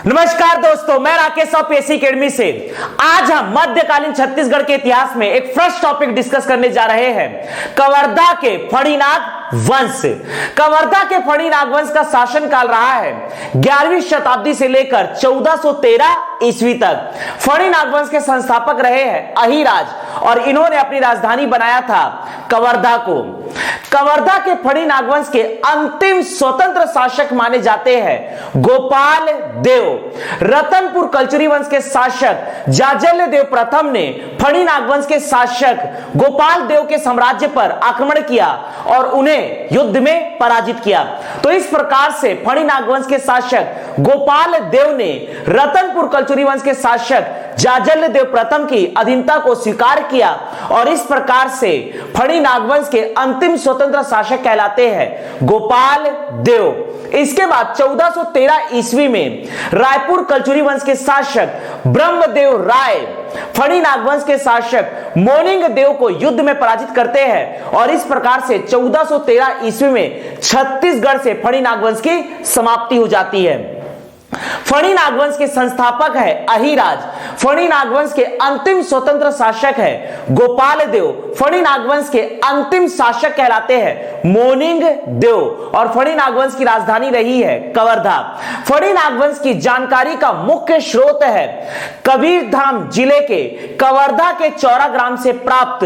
नमस्कार दोस्तों, मैं राकेश और पेशी एकेडमी से आज हम मध्यकालीन छत्तीसगढ़ के इतिहास में एक फ्रेश टॉपिक डिस्कस करने जा रहे हैं। कवर्धा के फणिनाग वंश। कवर्धा के फणिनाग वंश का शासन काल रहा है 11वीं शताब्दी से लेकर 1413 ईस्वी तक। फणिनाग वंश के संस्थापक रहे हैं अहिराज और इन्होंने अपनी राजधानी बनाया था कवर्धा को। कवर्धा के फणिनाग वंश के अंतिम स्वतंत्र शासक माने जाते हैं गोपाल देव। रतनपुर कलचुरी वंश के शासक जाजल्य देव प्रथम ने फणिनाग वंश के शासक गोपाल देव के साम्राज्य पर आक्रमण किया और उन्हें युद्ध में पराजित किया। तो इस प्रकार से फणिनाग वंश के शासक गोपाल देव ने रतनपुर कलचुरी वंश के शासक जाजल्य देव प्रथम की अधीनता को स्वीकार किया और इस प्रकार से फणिनाग वंश के अंतिम स्वतंत्र शासक कहलाते हैं गोपाल देव। इसके बाद 1413 ईस्वी में रायपुर कलचुरी वंश के शासक ब्रह्मदेव राय फणिनाग वंश के शासक मोनिंग देव को युद्ध में पराजित करते हैं और इस प्रकार से 1413 ईस्वी में छत्तीसगढ़ से फणिनाग वंश की समाप्ति हो जाती है। फणिनाग वंश के संस्थापक है अहिराज। फणिनाग वंश के अंतिम स्वतंत्र शासक है गोपाल देव। फणिनाग वंश के अंतिम शासक कहलाते हैं मोनिंग देव और फणिनाग वंश की राजधानी रही है कवर्धा। फणिनाग वंश की जानकारी का मुख्य स्रोत है कबीरधाम जिले के कवर्धा के चौरा ग्राम से प्राप्त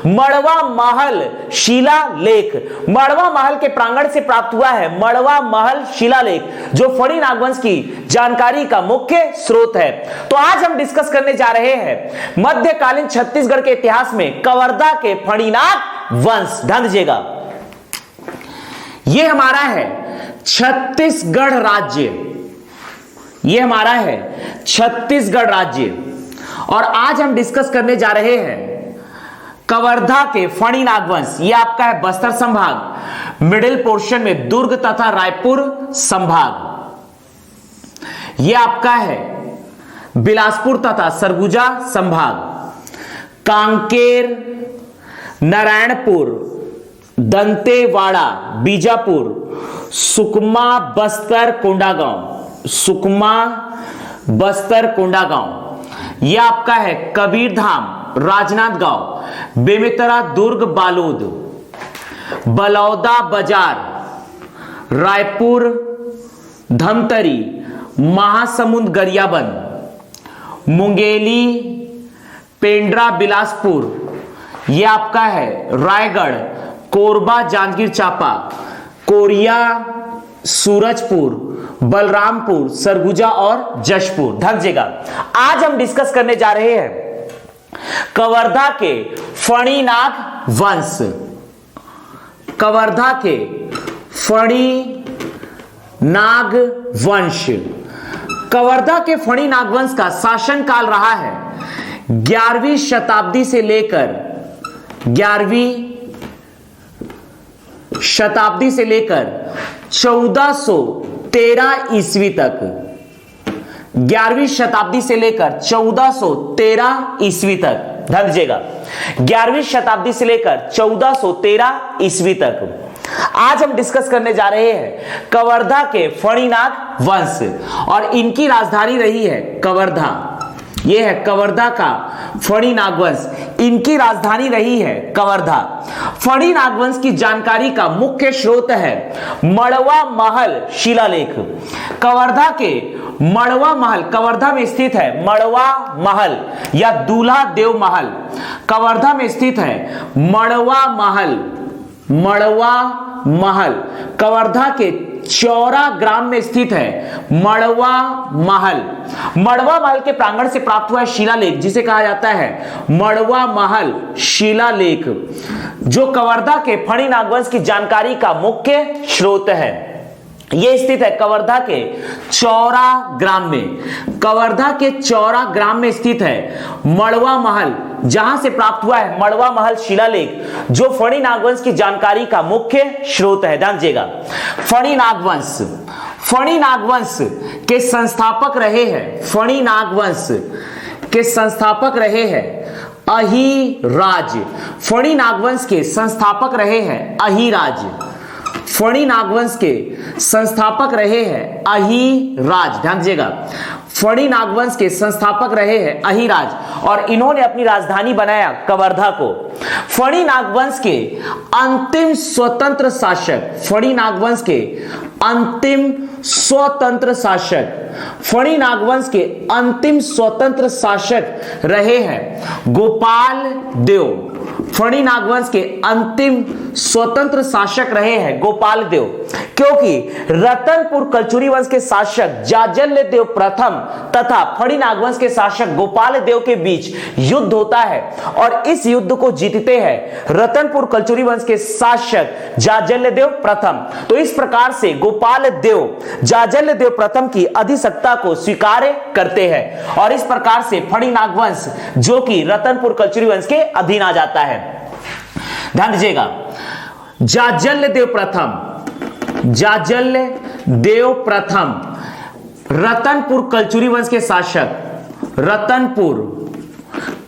मड़वा महल शिलालेख। मड़वा महल के प्रांगण से प्राप्त हुआ है मड़वा महल शिलालेख, जो फणिनाग वंश की जानकारी का मुख्य स्रोत है। तो आज हम डिस्कस करने जा रहे हैं मध्यकालीन छत्तीसगढ़ के इतिहास में कवर्धा के फणिनाग वंश। ध्यान दीजिएगा, यह हमारा है छत्तीसगढ़ राज्य। यह हमारा है छत्तीसगढ़ राज्य और आज हम डिस्कस करने जा रहे हैं कवर्धा के फणिनाग वंश। यह आपका है बस्तर संभाग, मिडिल पोर्शन में दुर्ग तथा रायपुर संभाग। यह आपका है बिलासपुर तथा सरगुजा संभाग, कांकेर, नारायणपुर, दंतेवाड़ा, बीजापुर, सुकमा, बस्तर, कोंडागांव। सुकमा, बस्तर, कोंडागांव। यह आपका है कबीरधाम, राजनांदगांव, बेमेतरा, दुर्ग, बालोद, बलौदा बाजार, रायपुर, धमतरी, महासमुंद, गरियाबंद, मुंगेली, पेंड्रा, बिलासपुर। यह आपका है रायगढ़, कोरबा, जांजगीर चांपा, कोरिया, सूरजपुर, बलरामपुर, सरगुजा और जशपुर। ध्यान, आज हम डिस्कस करने जा रहे हैं कवर्धा के फणिनाग वंश। कवर्धा के फणिनाग वंश। कवर्धा के फणिनाग वंश का शासन काल रहा है 11वीं शताब्दी से लेकर 1413 ईस्वी तक। 11वीं शताब्दी से लेकर 1413 ईस्वी तक। ध्यान दीजिएगा, 11वीं शताब्दी से लेकर 1413 ईस्वी तक आज हम डिस्कस करने जा रहे हैं कवर्धा के फणिनाग वंश और इनकी राजधानी रही है कवर्धा। यह है कवर्धा का फणिनाग वंश, इनकी राजधानी रही है कवर्धा। फणिनाग वंश की जानकारी का मुख्य स्रोत है मड़वा महल शिलालेख। कवर्धा के मड़वा महल कवर्धा में स्थित है। मड़वा महल या दूल्हा देव महल कवर्धा में स्थित है। मड़वा महल, मड़वा महल कवर्धा के चौरा ग्राम में स्थित है। मड़वा महल, मड़वा महल के प्रांगण से प्राप्त हुआ है शिलालेख, जिसे कहा जाता है मड़वा महल शिलालेख, जो कवर्धा के फणिनाग वंश की जानकारी का मुख्य स्रोत है। यह स्थित है कवर्धा के चौरा ग्राम में। कवर्धा के चौरा ग्राम में स्थित है मड़वा महल, जहां से प्राप्त हुआ है मड़वा महल शिलालेख, जो फणिनाग वंश की जानकारी का मुख्य स्रोत है। ध्यान दीजिएगा, फणिनाग वंश, फणिनाग वंश के संस्थापक रहे हैं, फणिनाग वंश के संस्थापक रहे हैं अहिराज। फणिनाग वंश के संस्थापक रहे हैं अहिराज। फणी नागवंश के संस्थापक रहे हैं अहिराज। ध्यान दीजिएगा, फणी नागवंश के संस्थापक रहे हैं अहिराज और इन्होंने अपनी राजधानी बनाया कवर्धा को। फणी नागवंश के अंतिम स्वतंत्र शासक, फणी नागवंश के अंतिम स्वतंत्र शासक, फणी नागवंश के अंतिम स्वतंत्र शासक रहे हैं गोपाल देव। फणी नागवंश के अंतिम स्वतंत्र शासक रहे हैं गोपाल देव, क्योंकि रतनपुर कलचुरी वंश के शासक जाजल्य देव प्रथम तथा फणी नागवंश के शासक गोपाल देव के बीच युद्ध होता है और इस युद्ध को जीतते हैं रतनपुर कलचुरी वंश के शासक जाजल्य देव प्रथम। तो इस प्रकार से गोपाल देव जाजल्य देव प्रथम की अधिसत्ता को स्वीकार करते हैं और इस प्रकार से फणी नागवंश जो कि रतनपुर कलचुरी वंश के अधीन आ जाता है। ध्यान दीजिएगा, जाजल्य देव प्रथम, जाजल्य देव प्रथम रतनपुर कलचुरी वंश के शासक, रतनपुर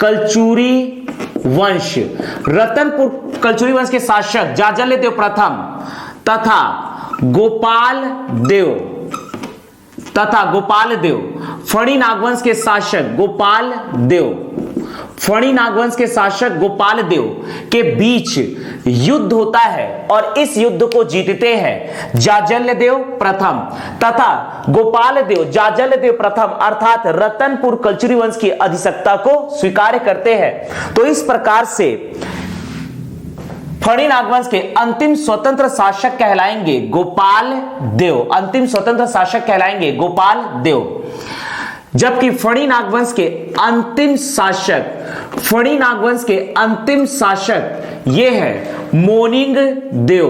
कलचुरी वंश, रतनपुर कलचुरी वंश के शासक जाजल्य देव प्रथम तथा गोपाल देव फणी नागवंश के शासक गोपाल देव, फणी नागवंश के शासक गोपाल देव के बीच युद्ध होता है और इस युद्ध को जीतते हैं जाजल्य देव प्रथम तथा गोपाल देव जाजल्य देव प्रथम अर्थात रतनपुर कलचुरी वंश की अधिसत्ता को स्वीकार करते हैं। तो इस प्रकार से फणी नागवंश के अंतिम स्वतंत्र शासक कहलाएंगे गोपाल देव, अंतिम स्वतंत्र शासक कहलाएंगे गोपाल देव, जबकि फणी नागवंश के अंतिम शासक, फणी नागवंश के अंतिम शासक ये है मोनिंग देव,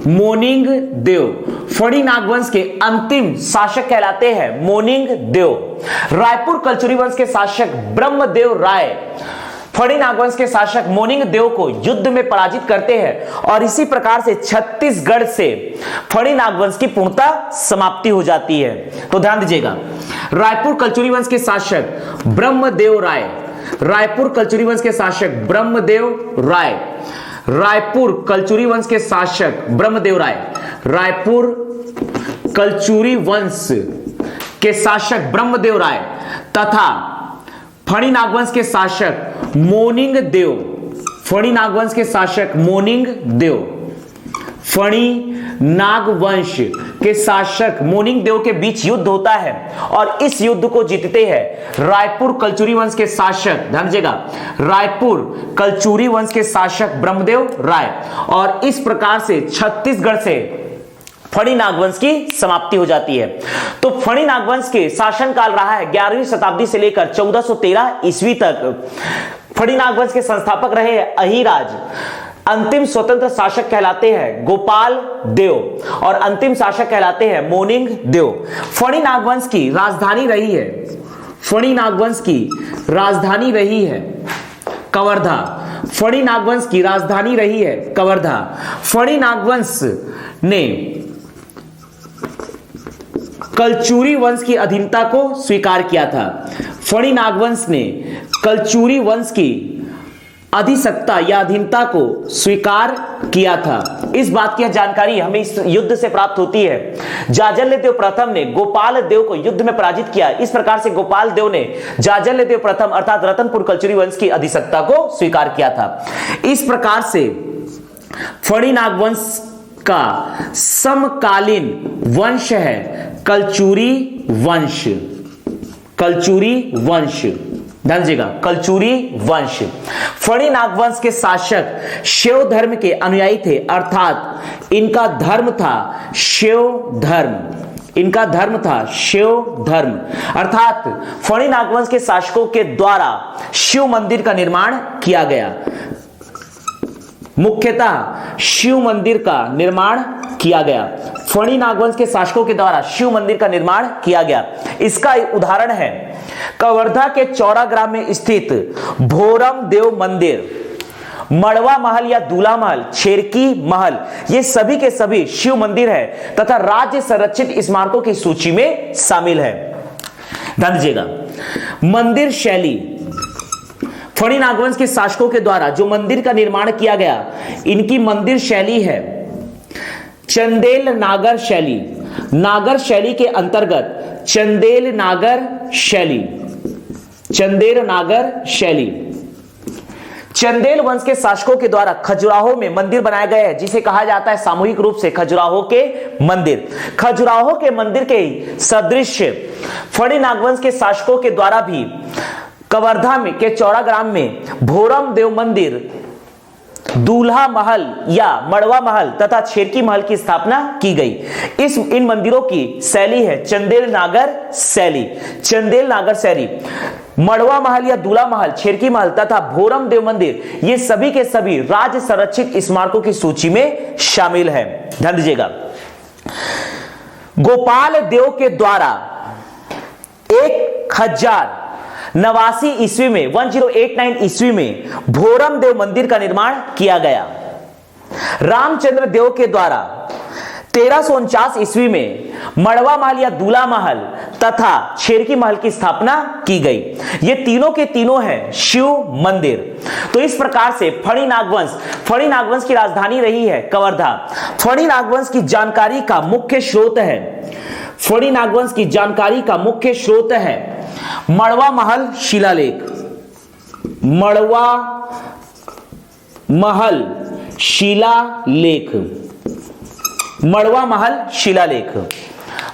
मोनिंग देव फणी नागवंश के अंतिम शासक कहलाते हैं मोनिंग देव। रायपुर कलचुरी वंश के शासक ब्रह्मदेव राय फणी नागवंश के शासक मोनिंग देव को युद्ध में पराजित करते हैं और इसी प्रकार से छत्तीसगढ़ से फणी नागवंश की पूर्णतः समाप्ति हो जाती है। तो ध्यान दीजिएगा, रायपुर कलचुरी वंश के शासक ब्रह्मदेव राय, रायपुर कलचुरी वंश के शासक ब्रह्मदेव राय, रायपुर कलचुरी वंश के शासक ब्रह्मदेव राय, रायपुर कलचुरी वंश के शासक ब्रह्मदेव राय तथा फणी नागवंश के शासक मोनिंग देव, फणी नागवंश के शासक मोनिंग देव, फणी नागवंश के शासक मोनिंग देव के बीच युद्ध होता है और इस युद्ध को जीतते हैं रायपुर कलचुरी वंश के शासक, ध्यान दीजिएगा, रायपुर कलचुरी वंश के शासक ब्रह्मदेव राय और इस प्रकार से छत्तीसगढ़ से फणी नागवंश की समाप्ति हो जाती है। तो फणी नागवंश के शासनकाल रहा है 11वीं शताब्दी से लेकर 1413 ईस्वी तक। फणी नागवंश के संस्थापक रहे हैं अहिराज, अंतिम स्वतंत्र शासक कहलाते हैं गोपाल देव और अंतिम शासक कहलाते हैं मोनिंग देव। फणी नागवंश की राजधानी रही है, फणी नागवंश की राजधानी रही है कवर्धा, फणी नागवंश की राजधानी रही है कवर्धा। फणी नागवंश ने कलचुरी वंश की अधीनता को स्वीकार किया था, फणी नागवंश ने कलचुरी वंश की अधिसत्ता या अधीनता को स्वीकार किया था। इस बात की जानकारी हमें इस युद्ध से प्राप्त होती है। जाजल्य देव प्रथम ने गोपाल देव को युद्ध में पराजित किया, इस प्रकार से गोपाल देव ने जाजल्य देव प्रथम अर्थात रतनपुर कलचुरी वंश की अधिसत्ता को स्वीकार किया था। इस प्रकार से फणी नागवंश का समकालीन वंश है कलचुरी वंश, कलचुरी वंश, ध्यान दीजिएगा, कलचुरी वंश। फणी नागवंश के शासक शैव धर्म के अनुयायी थे अर्थात इनका धर्म था शैव धर्म, इनका धर्म था शैव धर्म अर्थात फणी नागवंश के शासकों के द्वारा शिव मंदिर का निर्माण किया गया, मुख्यतः शिव मंदिर का निर्माण किया गया। फणी नागवंश के शासकों के द्वारा शिव मंदिर का निर्माण किया गया। इसका उदाहरण है कवर्धा के चौरा ग्राम में स्थित भोरम देव मंदिर, मड़वा महल या दूल्हा महल, छेरकी महल, ये सभी के सभी शिव मंदिर है तथा राज्य संरक्षित स्मारकों की सूची में शामिल है। ध्यान दीजिएगा, मंदिर शैली फणी नागवंश के शासकों के द्वारा जो मंदिर का निर्माण किया गया, इनकी मंदिर शैली है चंदेल नागर शैली, नागर शैली के अंतर्गत चंदेल नागर शैली, चंदेल नागर शैली। चंदेल वंश के शासकों के द्वारा खजुराहो में मंदिर बनाए गए हैं जिसे कहा जाता है सामूहिक रूप से खजुराहो के मंदिर। खजुराहो के मंदिर के सदृश फणी नागवंश के शासकों के द्वारा भी कवर्धा में के चौड़ा ग्राम में भोरम देव मंदिर, दूल्हा महल या मड़वा महल तथा छेरकी महल की स्थापना की गई। इन मंदिरों की शैली है चंदेल नागर शैली, चंदेल नागर शैली। मड़वा महल या दूल्हा महल, छेरकी महल तथा भोरम देव मंदिर ये सभी के सभी राज्य संरक्षित स्मारकों की सूची में शामिल है। ध्यान दीजिएगा, गोपाल देव के द्वारा 1089 ईस्वी में 1089 ईस्वी में भोरम देव मंदिर का निर्माण किया गया। रामचंद्र देव के द्वारा 1349 ईस्वी में मड़वा महल या दूल्हा महल तथा छेरकी महल की स्थापना की गई। ये तीनों के तीनों हैं शिव मंदिर। तो इस प्रकार से फणी नागवंश की राजधानी रही है कवर्धा। फणी नागवंश की जानकारी का मुख्य स्रोत है, फणी नागवंश की जानकारी का मुख्य स्रोत है मड़वा महल शिलालेख, मड़वा महल शिलालेख, मड़वा महल शिलालेख।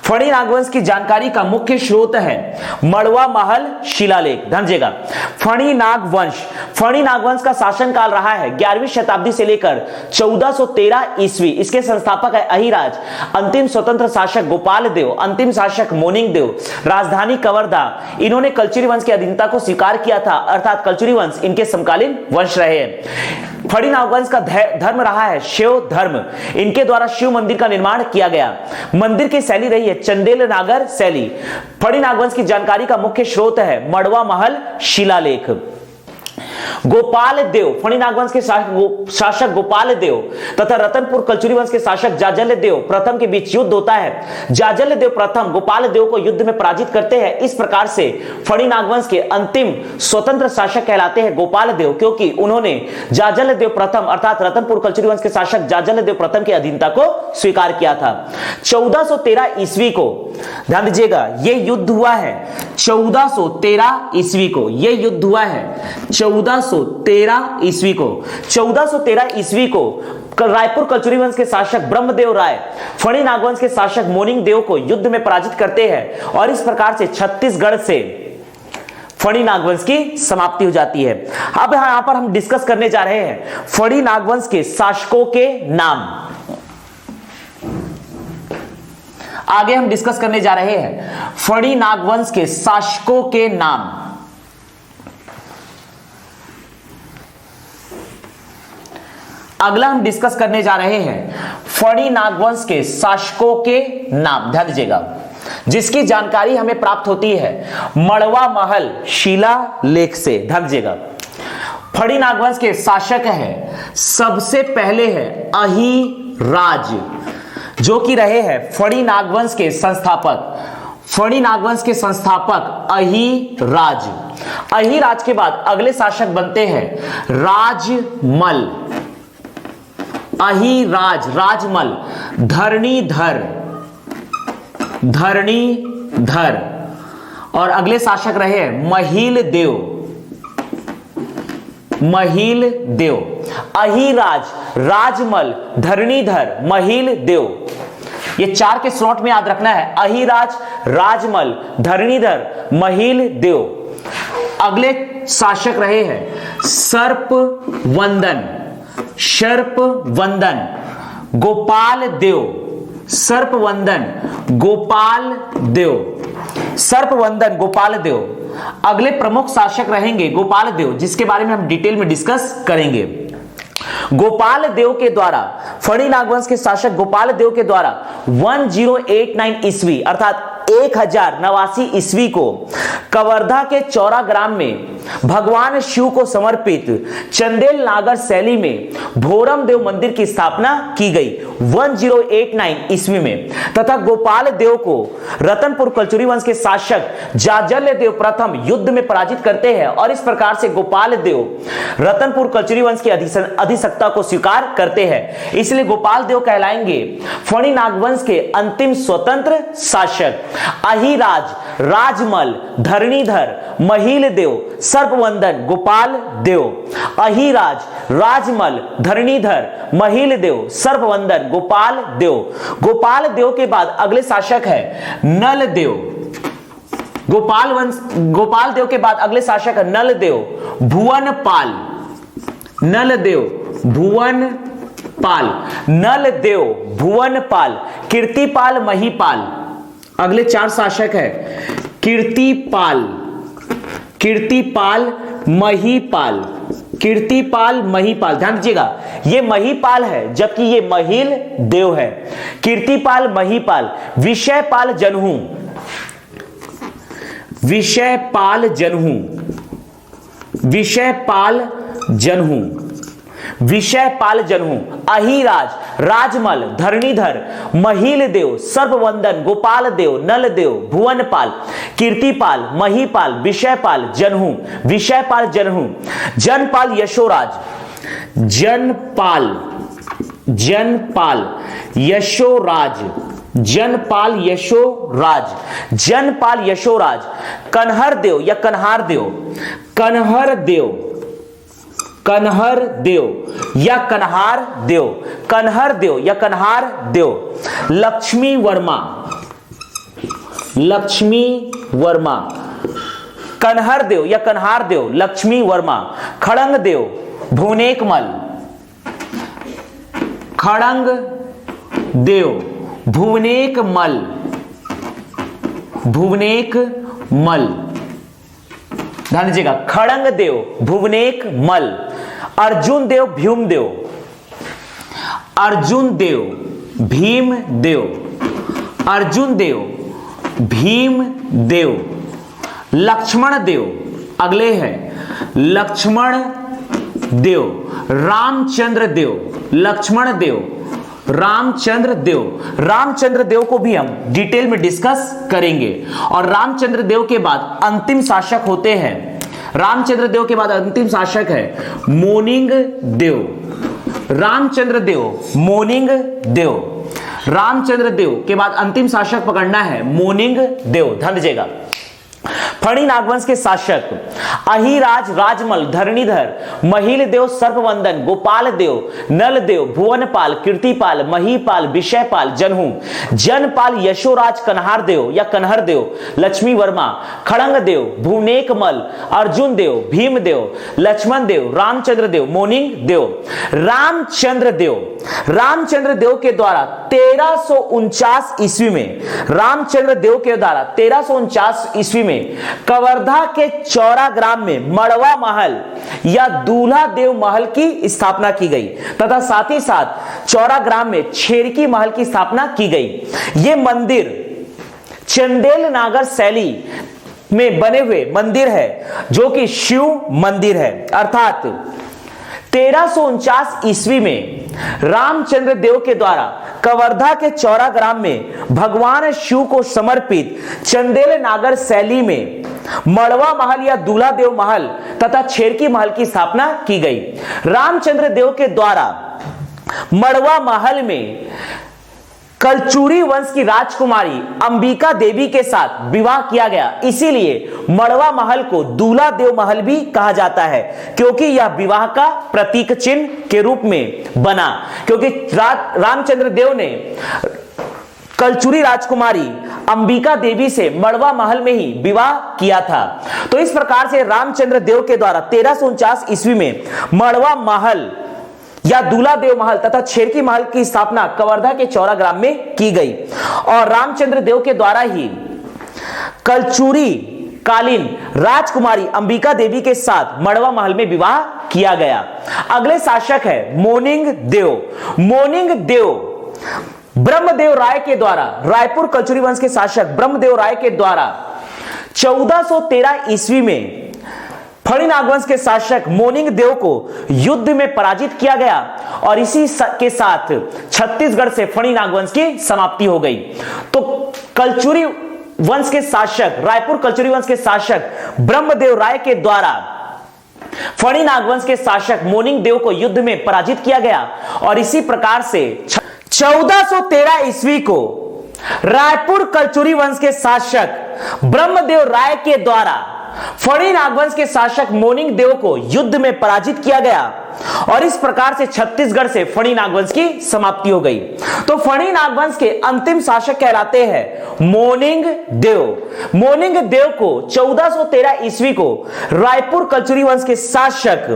फणी नागवंश की जानकारी का मुख्य स्रोत है मड़वा महल शिलालेख। ध्यान दीजिएगा, फणी नागवंश का शासनकाल रहा है 11वीं शताब्दी से लेकर 1413 ईस्वी। इसके संस्थापक है अहिराज, अंतिम स्वतंत्र शासक गोपाल देव, अंतिम शासक मोनिंग देव, राजधानी कवर्धा। इन्होंने कलचुरी वंश की अधीनता को स्वीकार किया था, अर्थात कलचुरी वंश इनके समकालीन वंश रहे हैं। फणी नागवंश का धर्म रहा है शिव धर्म। इनके द्वारा शिव मंदिर का निर्माण किया गया। मंदिर की शैली रही है चंदेल नागर शैली। फणी नागवंश की जानकारी का मुख्य स्रोत है मड़वा महल शिलालेख। गोपाल देव, फणी नागवंश के शासक गोपाल देव तथा रतनपुर कलचुरी वंश के शासक जाजल्य देव प्रथम के बीच युद्ध होता है। जाजल्य देव प्रथम गोपाल देव को युद्ध में पराजित करते हैं। इस प्रकार से फणी नागवंश के अंतिम स्वतंत्र शासक कहलाते हैं गोपाल देव, क्योंकि उन्होंने जाजल्य देव प्रथम अर्थात रतनपुर कलचुरी वंश के शासक जाजल्य देव प्रथम की अधीनता को स्वीकार किया था। 1413 ईस्वी को, ध्यान दीजिएगा, यह युद्ध हुआ है 1413 ईस्वी को, यह युद्ध हुआ है 1413 ईस्वी को। 1413 ईस्वी को रायपुर कलचुरी वंश के शासक ब्रह्मदेव राय फणी नागवंश के शासक मोनिंग देव को युद्ध में पराजित करते हैं और इस प्रकार से छत्तीसगढ़ से फणी नागवंश की समाप्ति हो जाती है। अब यहां पर हम डिस्कस करने जा रहे हैं फणी नागवंश के शासकों के नाम। आगे हम डिस्कस करने जा रहे हैं फणी नागवंश के शासकों के नाम। अगला हम डिस्कस करने जा रहे हैं फणी नागवंश के शासकों के नाम। ध्यान दीजिएगा, जिसकी जानकारी हमें प्राप्त होती है मड़वा महल शिलालेख से। ध्यान दीजिएगा, फणी नागवंश के शासक है, सबसे पहले है अहिराज, जो कि रहे हैं फणी नागवंश के संस्थापक। फणी नागवंश के संस्थापक अहिराज। अहिराज के बाद अगले शासक बनते हैं राजमल, अहिराज, राजमल, धरणीधर, धरणीधर, और अगले शासक रहे महिल देव, महिल देव। अहिराज, राजमल, धरणीधर, महिल देव, ये चार के स्लॉट में याद रखना है। अहिराज, राजमल, धरणीधर, महिल देव। अगले शासक रहे हैं सर्पवंदन, सर्पवंदन, गोपाल देव, सर्पवंदन, गोपाल देव, सर्पवंदन, गोपाल देव। अगले प्रमुख शासक रहेंगे गोपाल देव, जिसके बारे में हम डिटेल में डिस्कस करेंगे। गोपाल देव के द्वारा, फणी नागवंश के शासक गोपाल देव के द्वारा 1089 ईस्वी अर्थात 1089 ईस्वी को कवर्धा के चौरा ग्राम में भगवान शिव को समर्पित चंदेल नागर शैली में भोरम देव मंदिर की स्थापना की गई 1089 ईस्वी में, तथा गोपाल देव को रतनपुर कलचुरी वंश के शासक जाजल्य देव प्रथम युद्ध में पराजित करते हैं और इस प्रकार से गोपाल देव रतनपुर कलचुरी वंश की अधिसत्ता को स्वीकार करते हैं। इसलिए गोपाल देव कहलाएंगे फणी नागवंश के अंतिम स्वतंत्र शासक। अहिराज, राजमल, धरणीधर, महिल देव, सर्पवंदन गोपाल देव। अहिराज, राजमल, धरणीधर, महिल देव, सर्पवंदन गोपाल देव। गोपाल देव के बाद अगले शासक है नल देव। गोपाल देव के बाद अगले शासक है नल देव, भुवनपाल। नल देव, भुवनपाल, नल देव, भुवनपाल, कीर्तिपाल, महिपाल। अगले 4 शासक है कीर्तिपाल, कीर्तिपाल, महिपाल, कीर्तिपाल, महिपाल। ध्यान दीजिएगा, ये महिपाल है जबकि ये महिल देव है। कीर्तिपाल, महिपाल। विषयपाल जनहू, विषयपाल जनहू, विषयपाल जनहू, विषयपाल जनहू। अहिराज, राजमल, धरणीधर, महिल देव, सर्पवंदन गोपाल देव, नल देव, भुवनपाल, कीर्तिपाल, महिपाल, विषयपाल जनहू, विषयपाल जनहू। जनपाल, यशोराज, जनपाल, जनपाल, यशोराज, जनपाल, यशोराज, जनपाल, यशोराज। कन्हर देव या कन्हार देव, कन्हर देव, कन्हर देव या कन्हार देव, कन्हर देव या कन्हार देव। लक्ष्मी वर्मा, लक्ष्मी वर्मा, कन्हर देव या कन्हार देव, लक्ष्मी वर्मा। खड़ंग देव, भुवनेकमल, खड़ंग देव, भुवनेकमल, भुवनेकमल। ध्यान दीजिएगा, खड़ंग देव, भुवनेकमल। अर्जुन देव, भीम देव, अर्जुन देव, भीम देव, अर्जुन देव, भीम देव। लक्ष्मण देव, अगले हैं लक्ष्मण देव, रामचंद्र देव, लक्ष्मण देव, रामचंद्र देव। रामचंद्र देव को भी हम डिटेल में डिस्कस करेंगे। और रामचंद्र देव के बाद अंतिम शासक होते हैं, रामचंद्र देव के बाद अंतिम शासक है मोनिंग देव। रामचंद्र देव, मोनिंग देव। रामचंद्र देव के बाद अंतिम शासक पकड़ना है मोनिंग देव। ध्यान दीजिएगा, फणी नागवंश के शासक अहिराज, राजमल, धरणीधर, महिल देव, सर्पवंदन गोपाल देव, नल देव, भुवनपाल, कीर्तिपाल, महिपाल, विषयपाल जनहू, जनपाल, यशोराज, कन्हार देव या कन्हर देव, लक्ष्मी वर्मा, खड़ंग देव, भुवनेकमल, अर्जुन देव, भीम देव, लक्ष्मण देव, रामचंद्र देव, मोनिंग देव। रामचंद्र देव, रामचंद्र देव के द्वारा 1349 ईस्वी में, रामचंद्र देव के द्वारा 1349 ईस्वी में कवर्धा के चौरा ग्राम में मड़वा महल या दूल्हा देव महल की स्थापना की गई तथा साथ ही साथ चौरा ग्राम में छेरकी महल की स्थापना की गई। यह मंदिर चंदेल नागर शैली में बने हुए मंदिर है जो कि शिव मंदिर है। अर्थात 1349 ईस्वी में रामचंद्र देव के द्वारा कवर्धा के चौरा ग्राम में भगवान शिव को समर्पित चंदेल नागर शैली में मड़वा महल या दूल्हा देव महल तथा छेरकी महल की स्थापना की गई। रामचंद्र देव के द्वारा मड़वा महल में कलचुरी वंश की राजकुमारी अंबिका देवी के साथ विवाह किया गया, इसीलिए मड़वा महल को दूल्हा देव महल भी कहा जाता है, क्योंकि यह विवाह का प्रतीक चिन्ह के रूप में बना, क्योंकि रामचंद्र देव ने कलचुरी राजकुमारी अंबिका देवी से मड़वा महल में ही विवाह किया था। तो इस प्रकार से रामचंद्र देव के द्वारा 1349 ईस्वी में मड़वा महल या दूल्हा देव महल तथा छेरकी महल की स्थापना कवर्धा के चौरा ग्राम में की गई और रामचंद्र देव के द्वारा ही कलचुरी कालीन राजकुमारी अंबिका देवी के साथ मड़वा महल में विवाह किया गया। अगले शासक है मोनिंग देव। मोनिंग देव ब्रह्मदेव राय के द्वारा, रायपुर कलचुरी वंश के शासक ब्रह्मदेव राय के द्वारा 1413 ईस्वी में फणी नागवंश के शासक मोनिंग देव को युद्ध में पराजित किया गया और इसी के साथ छत्तीसगढ़ से फणी नागवंश की समाप्ति हो गई। तो कलचुरी वंश के शासक, रायपुर कलचुरी वंश के शासक ब्रह्मदेव राय के द्वारा फणी नागवंश के शासक मोनिंग देव को युद्ध में पराजित किया गया और इसी प्रकार से 1413 ईस्वी को रायपुर कलचुरी वंश के शासक ब्रह्मदेव राय के द्वारा फणी नागवंश के शासक मोनिंग देव को युद्ध में पराजित किया गया और इस प्रकार से छत्तीसगढ़ से फणी नागवंश की समाप्ति हो गई। तो फणी नागवंश के अंतिम शासक कहलाते हैं मोनिंग देव। मोनिंग देव को 1413 ईस्वी को रायपुर कलचुरी वंश के शासक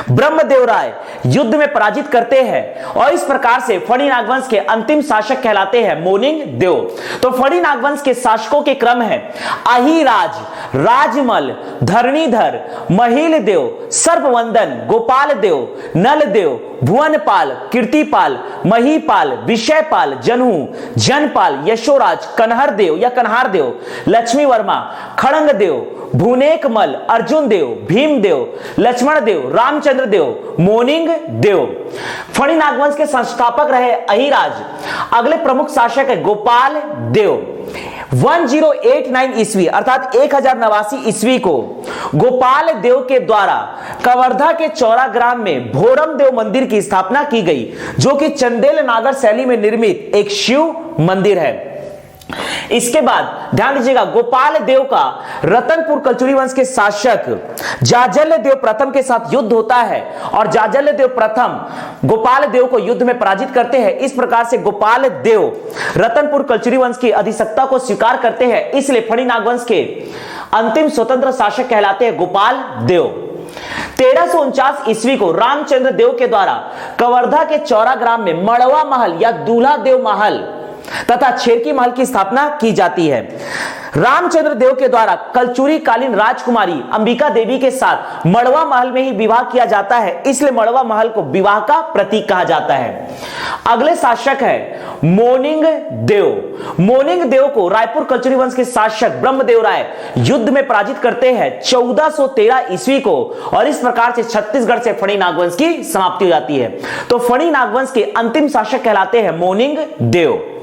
ब्रह्मदेव राय युद्ध में पराजित करते हैं और इस प्रकार से फणी नागवंश के अंतिम शासक कहलाते हैं मोनिंग देव। तो फणी नागवंश के शासकों के क्रम है अहिराज, राजमल, धरणीधर, महिल देव, सर्पवंदन, गोपाल देव, नल देव, भुवनपाल, कीर्तिपाल, महीपाल, विषयपाल, जनहू, जनपाल, यशोराज, कन्हर देव या कन्हार देव, लक्ष्मी वर्मा, खड़ंग देव, भुनेकमल, अर्जुन देव, भीम देव, लक्ष्मण देव, रामचंद्र देव, मोनिंग देव। फणी नागवंश के संस्थापक रहे अहिराज। अगले प्रमुख शासक है गोपाल देव। 1089 ईस्वी अर्थात 1089 ईस्वी को गोपाल देव के द्वारा कवर्धा के चौरा ग्राम में भोरम देव मंदिर की स्थापना की गई, जो कि चंदेल नागर शैली में निर्मित एक शिव मंदिर है। इसके बाद ध्यान दीजिएगा, गोपाल देव का रतनपुर कलचुरी वंश के शासक जाजल्य देव प्रथम के साथ युद्ध होता है और जाजल्य देव प्रथम गोपाल देव को युद्ध में पराजित करते हैं। इस प्रकार से गोपाल देव रतनपुर कलचुरी वंश की अधिसत्ता को स्वीकार करते हैं, इसलिए फणी नागवंश के अंतिम स्वतंत्र शासक कहलाते हैं गोपाल देव। 1349 ईस्वी को रामचंद्र देव के द्वारा कवर्धा के चौरा ग्राम में मड़वा महल या दूल्हा देव महल तथा छेरकी महल की स्थापना की जाती है। रामचंद्र देव के द्वारा कलचुरी कालीन राजकुमारी अंबिका देवी के साथ मड़वा महल में ही विवाह किया जाता है, इसलिए मड़वा महल को विवाह का प्रतीक कहा जाता है। अगले शासक है मोनिंग देव। मोनिंग देव को रायपुर कलचुरी वंश के शासक ब्रह्मदेव राय युद्ध में पराजित करते हैं 1413 ईस्वी को और इस प्रकार से छत्तीसगढ़ से फणी नागवंश की समाप्ति हो जाती है। तो फणी नागवंश के अंतिम शासक कहलाते हैं मोनिंग देव।